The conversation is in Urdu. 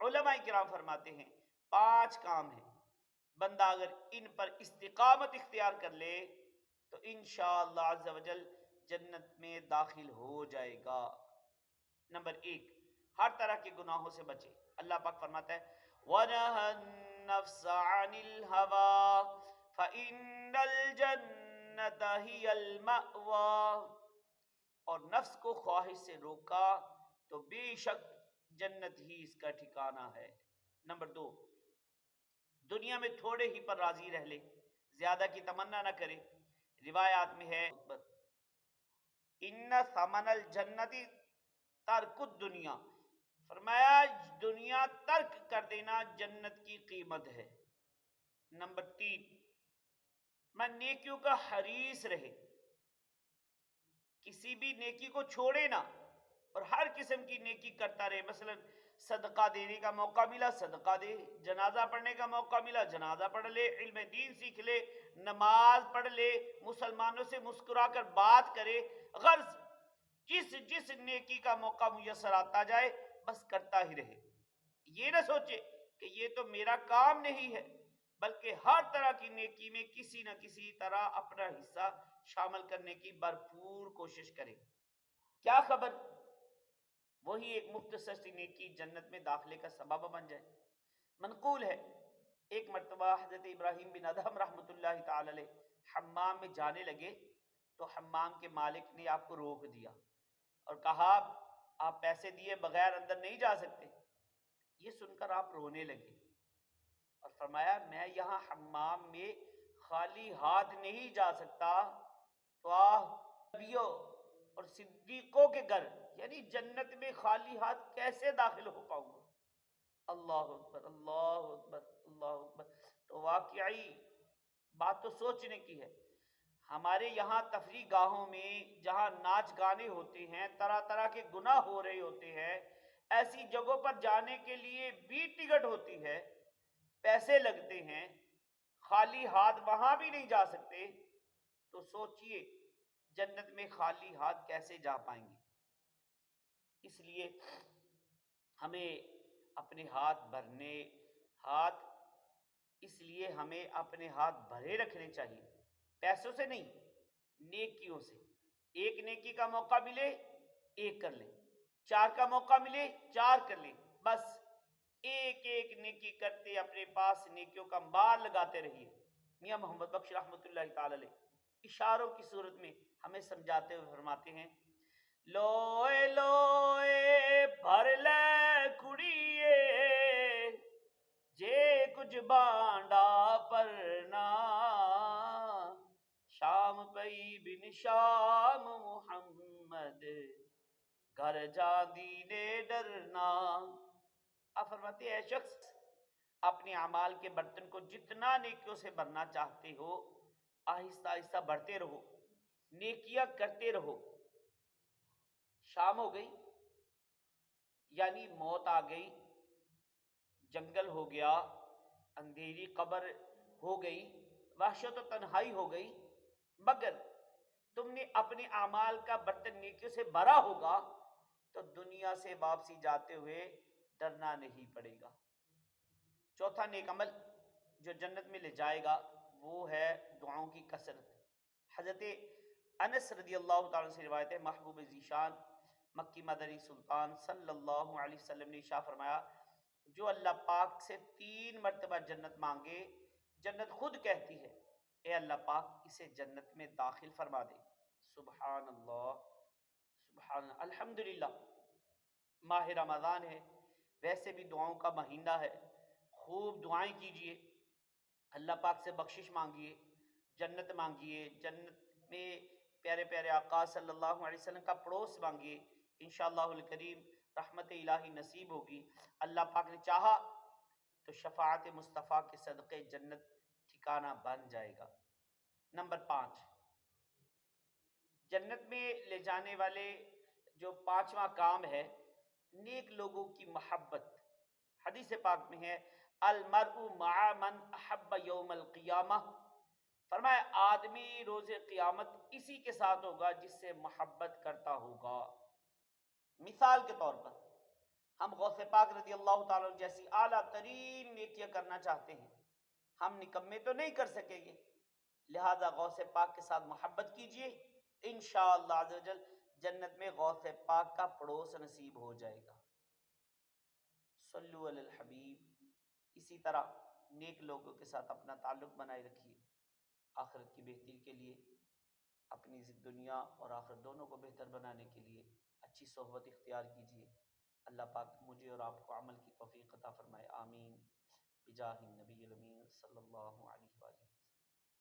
علماء کرام فرماتے ہیں 5 کام ہیں، بندہ اگر ان پر استقامت اختیار کر لے تو انشاءاللہ عز و جل جنت میں داخل ہو جائے گا۔ نمبر 1، ہر طرح کے گناہوں سے بچے۔ اللہ پاک فرماتا ہے وَنَهَى النَّفْسَ عَنِ الْهَوَىٰ فَإِنَّ الْجَنَّةَ هِيَ الْمَأْوَىٰ، اور نفس کو خواہش سے روکا تو بے شک جنت ہی اس کا ٹھکانہ ہے۔ نمبر 2، دنیا میں تھوڑے ہی پر راضی رہ لے، زیادہ کی تمنا نہ کرے۔ روایات میں ہے ان ثمن الجنت ترک الدنیا، فرمایا دنیا ترک کر دینا جنت کی قیمت ہے۔ نمبر 3، میں نیکیوں کا حریص رہے، کسی بھی نیکی کو چھوڑے نہ اور ہر قسم کی نیکی کرتا رہے۔ مثلا صدقہ دینے کا موقع ملا صدقہ دے، جنازہ پڑھنے کا موقع ملا جنازہ پڑھ لے، علم دین سیکھ لے، نماز پڑھ لے، مسلمانوں سے مسکرا کر بات کرے، غرض جس نیکی کا موقع میسر آتا جائے بس کرتا ہی رہے۔ یہ نہ سوچے کہ یہ تو میرا کام نہیں ہے، بلکہ ہر طرح کی نیکی میں کسی نہ کسی طرح اپنا حصہ شامل کرنے کی بھرپور کوشش کرے۔ کیا خبر وہی ایک مختصر سی نیکی جنت میں داخلے کا سبب بن جائے۔ منقول ہے ایک مرتبہ حضرت ابراہیم بن ادہم رحمۃ اللہ تعالی علیہ حمام میں جانے لگے تو حمام کے مالک نے آپ کو روک دیا اور کہا آپ پیسے دیے بغیر اندر نہیں جا سکتے۔ یہ سن کر آپ رونے لگے اور فرمایا میں یہاں حمام میں خالی ہاتھ نہیں جا سکتا تو نبیوں اور صدیقوں کے گھر یعنی جنت میں خالی ہاتھ کیسے داخل ہو پاؤں گا؟ اللہ اکبر اللہ اکبر اللہ اکبر۔ تو واقعی بات تو سوچنے کی ہے۔ ہمارے یہاں تفریح گاہوں میں جہاں ناچ گانے ہوتے ہیں، طرح طرح کے گناہ ہو رہے ہوتے ہیں، ایسی جگہوں پر جانے کے لیے بھی ٹکٹ ہوتی ہے، پیسے لگتے ہیں، خالی ہاتھ وہاں بھی نہیں جا سکتے، تو سوچئے جنت میں خالی ہاتھ کیسے جا پائیں گے؟ اس لیے ہمیں اپنے ہاتھ بھرے رکھنے چاہیے، پیسوں سے نہیں، نیکیوں سے۔ ایک نیکی کا موقع ملے ایک کر لیں، 4 کا موقع ملے 4 کر لیں، بس ایک ایک نیکی کرتے اپنے پاس نیکیوں کا مال لگاتے رہیے۔ میاں محمد بخش رحمۃ اللہ تعالی علیہ اشاروں کی صورت میں ہمیں سمجھاتے ہوئے فرماتے ہیں لوئے لوئے بھر لے کڑیے جے کچھ بانڈا پرنا شام پئی بن شام محمد گھر جا دینے ڈرنا۔ آپ فرماتے ہیں اے شخص اپنے اعمال کے برتن کو جتنا نیکیوں سے بھرنا چاہتے ہو آہستہ آہستہ بڑھتے رہو، نیکیاں کرتے رہو۔ شام ہو گئی یعنی موت آ گئی، جنگل ہو گیا، اندھیری قبر ہو گئی، وحشت و تنہائی ہو گئی، مگر تم نے اپنے اعمال کا برتن نیکیوں سے بھرا ہوگا تو دنیا سے واپسی جاتے ہوئے ڈرنا نہیں پڑے گا۔ چوتھا نیک عمل جو جنت میں لے جائے گا وہ ہے دعاؤں کی کثرت۔ حضرت انس رضی اللہ تعالیٰ سے روایت ہے محبوب ذیشان مکی مدنی سلطان صلی اللہ علیہ وسلم نے ارشاد فرمایا جو اللہ پاک سے 3 مرتبہ جنت مانگے جنت خود کہتی ہے اے اللہ پاک اسے جنت میں داخل فرما دے۔ سبحان اللہ سبحان اللہ۔ الحمدللہ ماہ رمضان ہے، ویسے بھی دعاؤں کا مہینہ ہے، خوب دعائیں کیجئے، اللہ پاک سے بخشش مانگیے، جنت مانگیے، جنت میں پیارے پیارے آقا صلی اللہ علیہ وسلم کا پڑوس مانگیے، انشاءاللہ الکریم رحمت الہی نصیب ہوگی۔ اللہ پاک نے چاہا تو شفاعت مصطفیٰ کے صدقے جنت ٹھکانہ بن جائے گا۔ نمبر 5، جنت میں لے جانے والے جو 5واں کام ہے نیک لوگوں کی محبت۔ حدیث پاک میں ہے المرء مع من احب یوم القیامہ، فرمایا آدمی روز قیامت اسی کے ساتھ ہوگا جس سے محبت کرتا ہوگا۔ مثال کے طور پر ہم غوث پاک رضی اللہ تعالیٰ عنہ جیسی اعلیٰ ترین نیکیاں کرنا چاہتے ہیں، ہم نکمے تو نہیں کر سکیں گے، لہذا غوث پاک کے ساتھ محبت کیجئے، انشاءاللہ عز و جل جنت میں غوث پاک کا پڑوس نصیب ہو جائے گا۔ صلو علی الحبیب۔ اسی طرح نیک لوگوں کے ساتھ اپنا تعلق بنائے رکھیے، آخرت کی بہتری کے لیے، اپنی دنیا اور آخرت دونوں کو بہتر بنانے کے لیے اچھی صحبت اختیار کیجیے۔ اللہ پاک مجھے اور آپ کو عمل کی توفیق عطا فرمائے، آمین، بجاہ النبی الامین صلی اللہ علیہ وآلہ